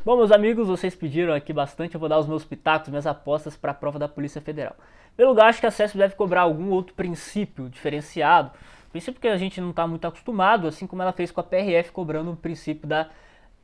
Bom, meus amigos, vocês pediram aqui bastante, eu vou dar os meus pitacos, minhas apostas para a prova da Polícia Federal. Em primeiro lugar, acho que a CESP deve cobrar algum outro princípio diferenciado, princípio que a gente não está muito acostumado, assim como ela fez com a PRF, cobrando o princípio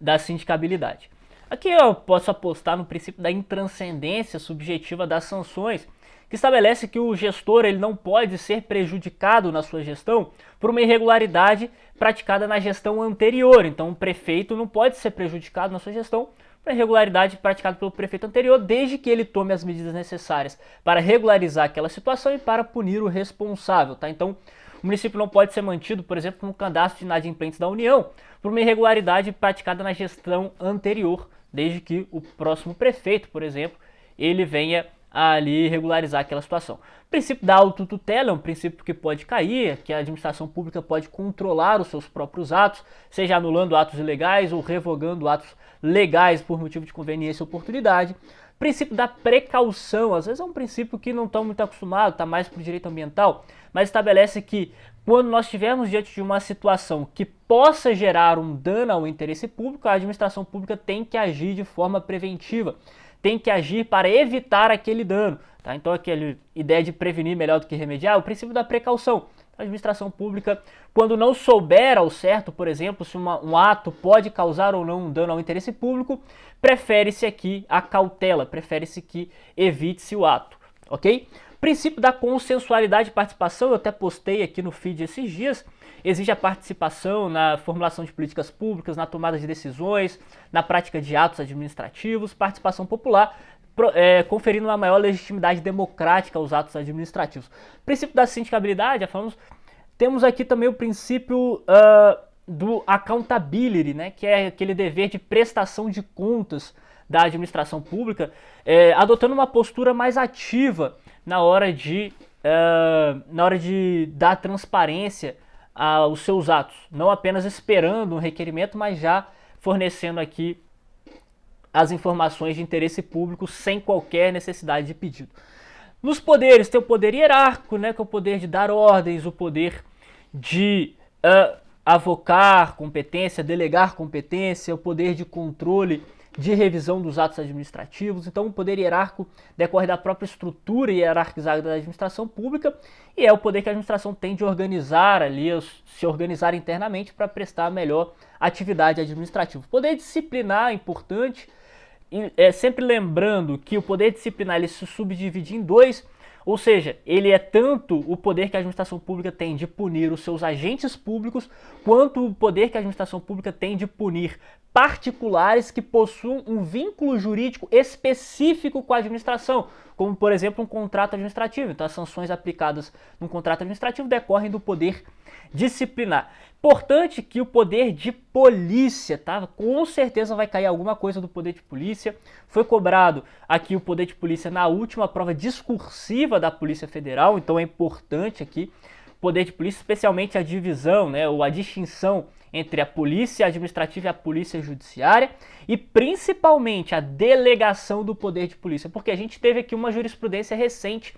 da sindicabilidade. Aqui eu posso apostar no princípio da intranscendência subjetiva das sanções, que estabelece que o gestor ele não pode ser prejudicado na sua gestão por uma irregularidade praticada na gestão anterior. Então, o prefeito não pode ser prejudicado na sua gestão por irregularidade praticada pelo prefeito anterior, desde que ele tome as medidas necessárias para regularizar aquela situação e para punir o responsável. Tá? Então, o município não pode ser mantido, por exemplo, no cadastro de inadimplentes da União por uma irregularidade praticada na gestão anterior, desde que o próximo prefeito, por exemplo, ele venha ali regularizar aquela situação. O princípio da autotutela é um princípio que pode cair, que a administração pública pode controlar os seus próprios atos, seja anulando atos ilegais ou revogando atos legais por motivo de conveniência ou oportunidade. O princípio da precaução, às vezes é um princípio que não estão muito acostumados, está mais para o direito ambiental, mas estabelece que quando nós estivermos diante de uma situação que possa gerar um dano ao interesse público, a administração pública tem que agir de forma preventiva, tem que agir para evitar aquele dano. Tá? Então, aquela ideia de prevenir melhor do que remediar, o princípio da precaução. A administração pública, quando não souber ao certo, por exemplo, se um ato pode causar ou não um dano ao interesse público, prefere-se aqui a cautela, prefere-se que evite-se o ato, ok? Princípio da consensualidade e participação, eu até postei aqui no feed esses dias, exige a participação na formulação de políticas públicas, na tomada de decisões, na prática de atos administrativos, participação popular, conferindo uma maior legitimidade democrática aos atos administrativos. Princípio da sindicabilidade, temos aqui também o princípio do accountability, né, que é aquele dever de prestação de contas da administração pública, adotando uma postura mais ativa na hora de dar transparência aos seus atos, não apenas esperando um requerimento, mas já fornecendo aqui as informações de interesse público sem qualquer necessidade de pedido. Nos poderes, tem o poder hierárquico, né, que é o poder de dar ordens, o poder de avocar competência, delegar competência, o poder de controle, de revisão dos atos administrativos. Então, o poder hierárquico decorre da própria estrutura hierarquizada da administração pública e é o poder que a administração tem de organizar ali, se organizar internamente para prestar a melhor atividade administrativa. O poder disciplinar é importante, sempre lembrando que o poder disciplinar ele se subdivide em dois, ou seja, ele é tanto o poder que a administração pública tem de punir os seus agentes públicos, quanto o poder que a administração pública tem de punir particulares que possuam um vínculo jurídico específico com a administração, como, por exemplo, um contrato administrativo. Então, as sanções aplicadas num contrato administrativo decorrem do poder disciplinar. Importante que o poder de polícia, tá? Com certeza vai cair alguma coisa do poder de polícia. Foi cobrado aqui o poder de polícia na última prova discursiva da Polícia Federal, então é importante aqui o poder de polícia, especialmente a divisão, né, ou a distinção entre a polícia administrativa e a polícia judiciária e principalmente a delegação do poder de polícia, porque a gente teve aqui uma jurisprudência recente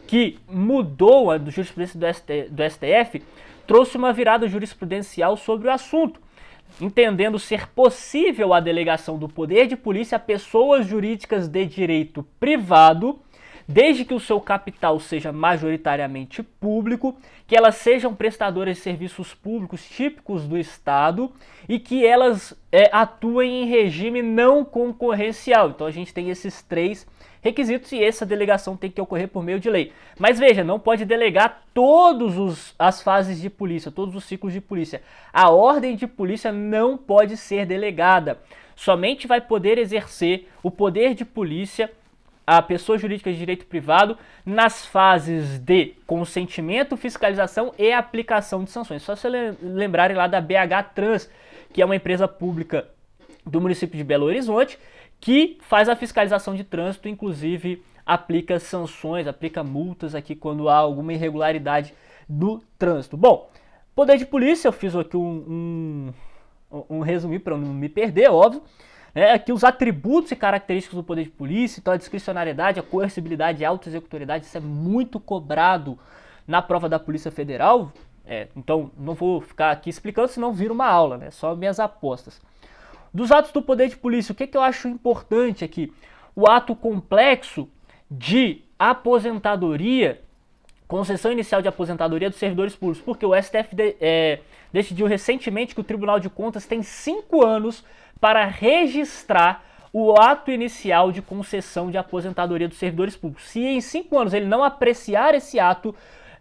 que mudou a jurisprudência do STF, trouxe uma virada jurisprudencial sobre o assunto, entendendo ser possível a delegação do poder de polícia a pessoas jurídicas de direito privado, desde que o seu capital seja majoritariamente público, que elas sejam prestadoras de serviços públicos típicos do Estado e que elas atuem em regime não concorrencial. Então a gente tem esses três requisitos e essa delegação tem que ocorrer por meio de lei. Mas veja, não pode delegar todas as fases de polícia, todos os ciclos de polícia. A ordem de polícia não pode ser delegada. Somente vai poder exercer o poder de polícia a pessoa jurídica de direito privado nas fases de consentimento, fiscalização e aplicação de sanções. Só se lembrarem lá da BH Trans, que é uma empresa pública do município de Belo Horizonte, que faz a fiscalização de trânsito, inclusive aplica sanções, aplica multas aqui quando há alguma irregularidade do trânsito. Bom, poder de polícia, eu fiz aqui um resumo para não me perder, óbvio. Aqui os atributos e características do poder de polícia, então a discricionariedade, a coercibilidade e a autoexecutoriedade, isso é muito cobrado na prova da Polícia Federal, então não vou ficar aqui explicando, senão vira uma aula, né? Só minhas apostas. Dos atos do poder de polícia, o que eu acho importante aqui? O ato complexo de aposentadoria, concessão inicial de aposentadoria dos servidores públicos, porque o STF decidiu recentemente que o Tribunal de Contas tem 5 anos para registrar o ato inicial de concessão de aposentadoria dos servidores públicos. Se em 5 anos ele não apreciar esse ato,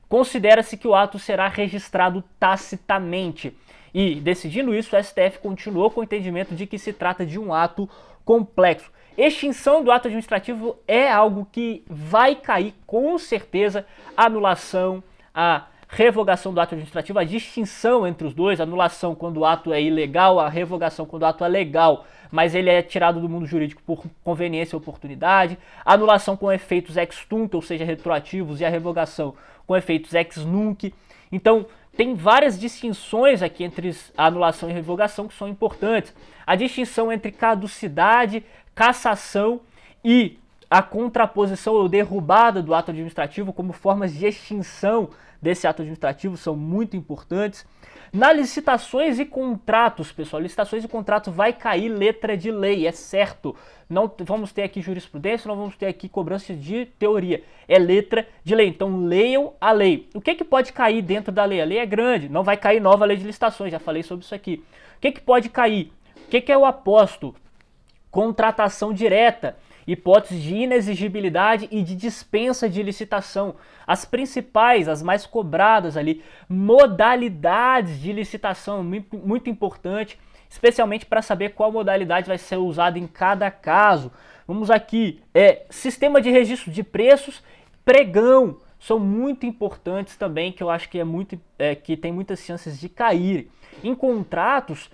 considera-se que o ato será registrado tacitamente. E, decidindo isso, o STF continuou com o entendimento de que se trata de um ato complexo. Extinção do ato administrativo é algo que vai cair com certeza. A anulação, a revogação do ato administrativo, a distinção entre os dois, a anulação quando o ato é ilegal, a revogação quando o ato é legal, mas ele é tirado do mundo jurídico por conveniência ou oportunidade, a anulação com efeitos ex tunc, ou seja, retroativos, e a revogação com efeitos ex nunc. Então, tem várias distinções aqui entre a anulação e a revogação que são importantes. A distinção entre caducidade, cassação e a contraposição ou derrubada do ato administrativo como formas de extinção desse ato administrativo são muito importantes. Na licitações e contratos, pessoal, licitações e contratos vai cair letra de lei, é certo. Não vamos ter aqui jurisprudência, não vamos ter aqui cobrança de teoria. É letra de lei, então leiam a lei. O que pode cair dentro da lei? A lei é grande, não vai cair nova lei de licitações, já falei sobre isso aqui. O que pode cair? O que é o aposto? Contratação direta, hipótese de inexigibilidade e de dispensa de licitação. As principais, as mais cobradas ali, modalidades de licitação, muito importante, especialmente para saber qual modalidade vai ser usada em cada caso. Vamos aqui, sistema de registro de preços, pregão, são muito importantes também, que eu acho que que tem muitas chances de cair. Em contratos,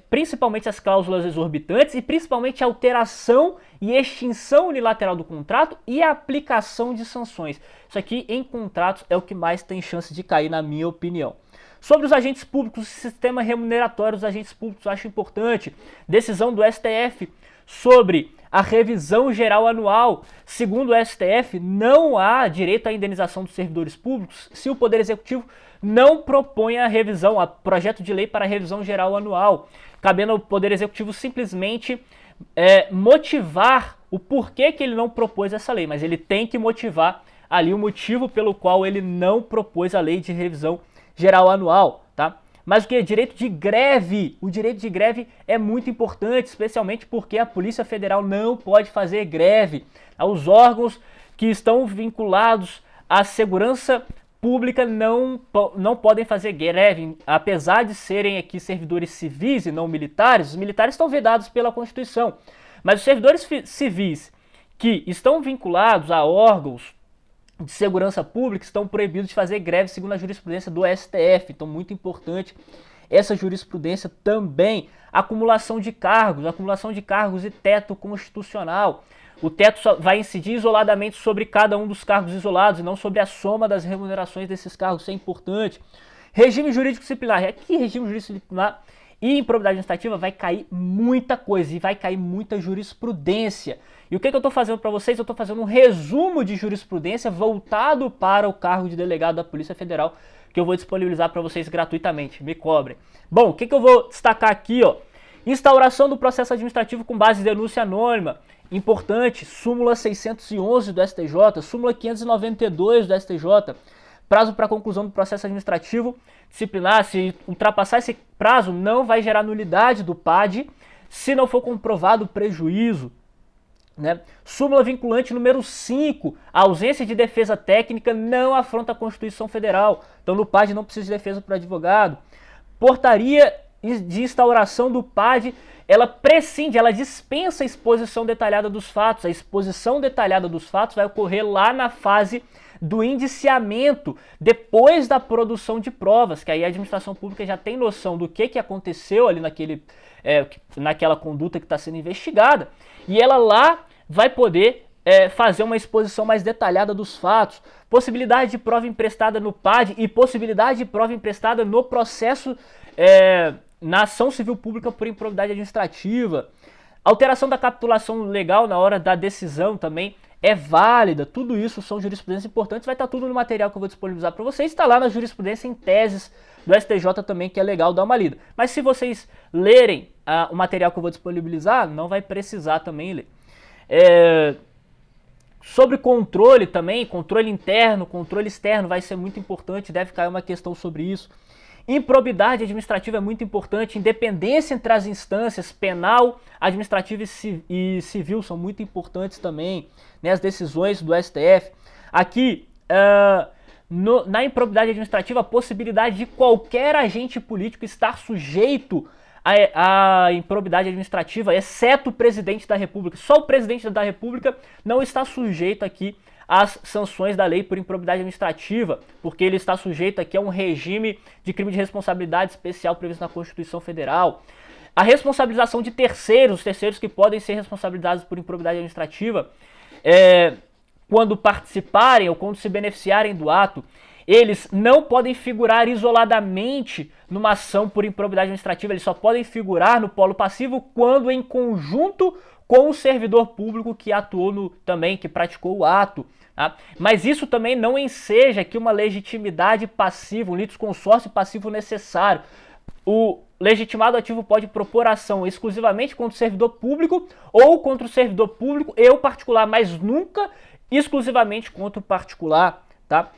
principalmente as cláusulas exorbitantes e principalmente a alteração e extinção unilateral do contrato e a aplicação de sanções. Isso aqui em contratos é o que mais tem chance de cair, na minha opinião. Sobre os agentes públicos, o sistema remuneratório dos agentes públicos eu acho importante. Decisão do STF sobre a revisão geral anual. Segundo o STF, não há direito à indenização dos servidores públicos se o Poder Executivo não propõe a revisão, a projeto de lei para a revisão geral anual, cabendo ao Poder Executivo simplesmente motivar o porquê que ele não propôs essa lei, mas ele tem que motivar ali o motivo pelo qual ele não propôs a lei de revisão geral anual, tá? Mas o que? Direito de greve. O direito de greve é muito importante, especialmente porque a Polícia Federal não pode fazer greve. Os órgãos que estão vinculados à segurança pública não podem fazer greve, apesar de serem aqui servidores civis e não militares. Os militares estão vedados pela Constituição, mas os servidores civis que estão vinculados a órgãos de segurança pública estão proibidos de fazer greve segundo a jurisprudência do STF. Então, muito importante essa jurisprudência também. Acumulação de cargos e teto constitucional. O teto só vai incidir isoladamente sobre cada um dos cargos isolados e não sobre a soma das remunerações desses cargos. Isso é importante. Regime jurídico disciplinar. Aqui, regime jurídico disciplinar e improbidade administrativa vai cair muita coisa e vai cair muita jurisprudência. E o que eu estou fazendo para vocês? Eu estou fazendo um resumo de jurisprudência voltado para o cargo de delegado da Polícia Federal, que eu vou disponibilizar para vocês gratuitamente. Me cobrem. Bom, o que eu vou destacar aqui? Instauração do processo administrativo com base em denúncia anônima. Importante, súmula 611 do STJ, súmula 592 do STJ. Prazo para conclusão do processo administrativo disciplinar, se ultrapassar esse prazo, não vai gerar nulidade do PAD se não for comprovado prejuízo. Né? Súmula vinculante número 5, a ausência de defesa técnica não afronta a Constituição Federal. Então no PAD não precisa de defesa para advogado. Portaria de instauração do PAD, ela prescinde, ela dispensa a exposição detalhada dos fatos. A exposição detalhada dos fatos vai ocorrer lá na fase do indiciamento, depois da produção de provas, que aí a administração pública já tem noção do que aconteceu ali naquela conduta que está sendo investigada, e ela lá vai poder fazer uma exposição mais detalhada dos fatos. Possibilidade de prova emprestada no PAD e possibilidade de prova emprestada no processo na ação civil pública por improbidade administrativa. Alteração da capitulação legal na hora da decisão também é válida. Tudo isso são jurisprudências importantes. Vai estar tudo no material que eu vou disponibilizar para vocês. Está lá na jurisprudência em teses do STJ também, que é legal dar uma lida. Mas se vocês lerem o material que eu vou disponibilizar, não vai precisar também ler. Sobre controle também, controle interno, controle externo vai ser muito importante, deve cair uma questão sobre isso. Improbidade administrativa é muito importante, independência entre as instâncias penal, administrativa e civil são muito importantes também, né, as decisões do STF. Aqui, na improbidade administrativa, a possibilidade de qualquer agente político estar sujeito à improbidade administrativa, exceto o presidente da República. Só o presidente da República não está sujeito aqui às sanções da lei por improbidade administrativa, porque ele está sujeito aqui a um regime de crime de responsabilidade especial previsto na Constituição Federal. A responsabilização de terceiros, os terceiros que podem ser responsabilizados por improbidade administrativa, quando participarem ou quando se beneficiarem do ato, eles não podem figurar isoladamente numa ação por improbidade administrativa, eles só podem figurar no polo passivo quando em conjunto com o servidor público que atuou também, que praticou o ato. Tá? Mas isso também não enseja que uma legitimidade passiva, um litisconsórcio passivo necessário. O legitimado ativo pode propor ação exclusivamente contra o servidor público ou contra o servidor público e o particular, mas nunca exclusivamente contra o particular. Tá?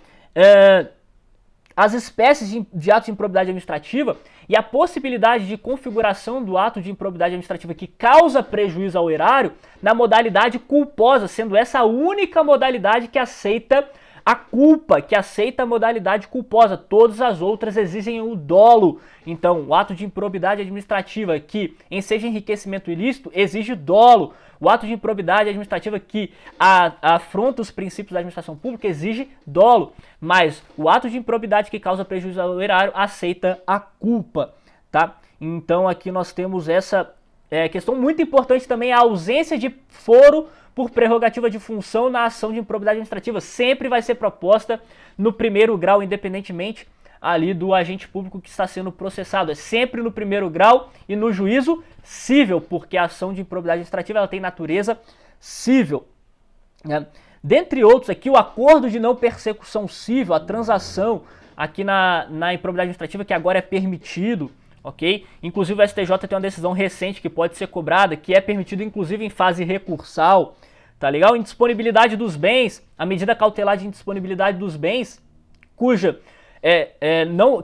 As espécies de atos de improbidade administrativa e a possibilidade de configuração do ato de improbidade administrativa que causa prejuízo ao erário na modalidade culposa, sendo essa a única modalidade que aceita a culpa, que aceita a modalidade culposa. Todas as outras exigem o dolo. Então, o ato de improbidade administrativa que enseja enriquecimento ilícito exige dolo. O ato de improbidade administrativa que afronta os princípios da administração pública exige dolo. Mas o ato de improbidade que causa prejuízo ao erário aceita a culpa. Tá? Então, aqui nós temos essa questão muito importante também, a ausência de foro por prerrogativa de função na ação de improbidade administrativa. Sempre vai ser proposta no primeiro grau, independentemente ali do agente público que está sendo processado. É sempre no primeiro grau e no juízo cível, porque a ação de improbidade administrativa ela tem natureza cível. Né? Dentre outros aqui, o acordo de não persecução cível, a transação aqui na improbidade administrativa, que agora é permitido, ok? Inclusive o STJ tem uma decisão recente que pode ser cobrada, que é permitido inclusive em fase recursal, tá legal? Indisponibilidade dos bens, a medida cautelar de indisponibilidade dos bens, cuja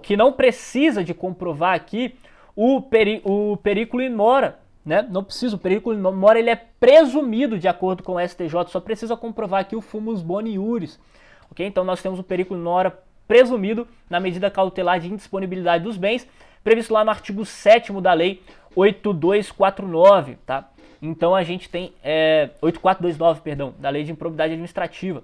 que não precisa de comprovar aqui o periculo in mora, né? Não precisa, o periculo in mora ele é presumido de acordo com o STJ, só precisa comprovar aqui o fumus boni iuris, ok? Então nós temos o periculo in mora presumido na medida cautelar de indisponibilidade dos bens, previsto lá no artigo 7º da lei 8249, tá? Então a gente tem 8429, perdão, da lei de improbidade administrativa.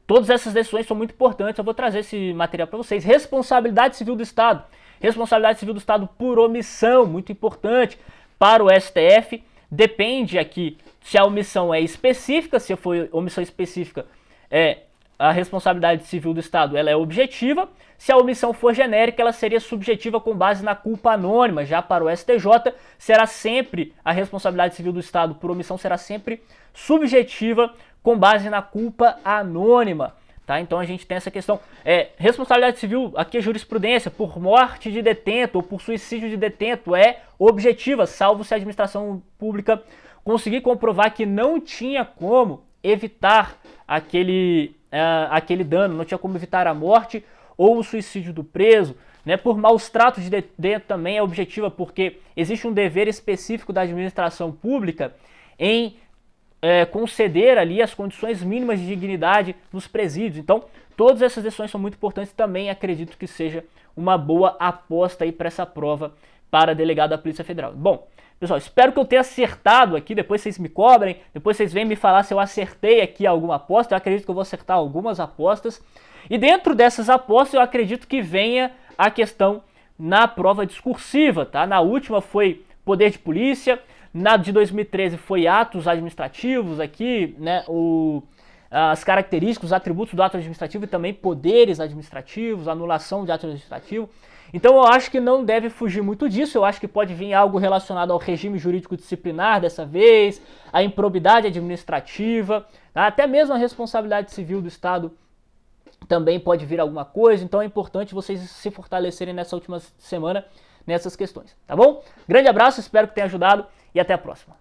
Todas essas decisões são muito importantes, eu vou trazer esse material para vocês. Responsabilidade civil do Estado. Responsabilidade civil do Estado por omissão, muito importante para o STF. Depende aqui se a omissão é específica, se for omissão específica, a responsabilidade civil do Estado ela é objetiva. Se a omissão for genérica, ela seria subjetiva com base na culpa anônima. Já para o STJ, será sempre a responsabilidade civil do Estado por omissão será sempre subjetiva com base na culpa anônima. Tá? Então a gente tem essa questão. Responsabilidade civil, aqui é jurisprudência, por morte de detento ou por suicídio de detento é objetiva, salvo se a administração pública conseguir comprovar que não tinha como evitar aquele dano, não tinha como evitar a morte ou o suicídio do preso. Né? Por maus tratos de detento também é objetiva, porque existe um dever específico da administração pública em conceder ali as condições mínimas de dignidade nos presídios. Então, todas essas decisões são muito importantes. Também acredito que seja uma boa aposta aí para essa prova para delegado da Polícia Federal. Bom, pessoal, espero que eu tenha acertado aqui. Depois vocês me cobrem, depois vocês vêm me falar se eu acertei aqui alguma aposta. Eu acredito que eu vou acertar algumas apostas. E dentro dessas apostas, eu acredito que venha a questão na prova discursiva, tá? Na última foi poder de polícia, na de 2013 foi atos administrativos aqui, né? As características, os atributos do ato administrativo e também poderes administrativos, anulação de ato administrativo. Então eu acho que não deve fugir muito disso, eu acho que pode vir algo relacionado ao regime jurídico disciplinar dessa vez, a improbidade administrativa, tá? Até mesmo a responsabilidade civil do Estado também pode vir alguma coisa, então é importante vocês se fortalecerem nessa última semana nessas questões, tá bom? Grande abraço, espero que tenha ajudado e até a próxima.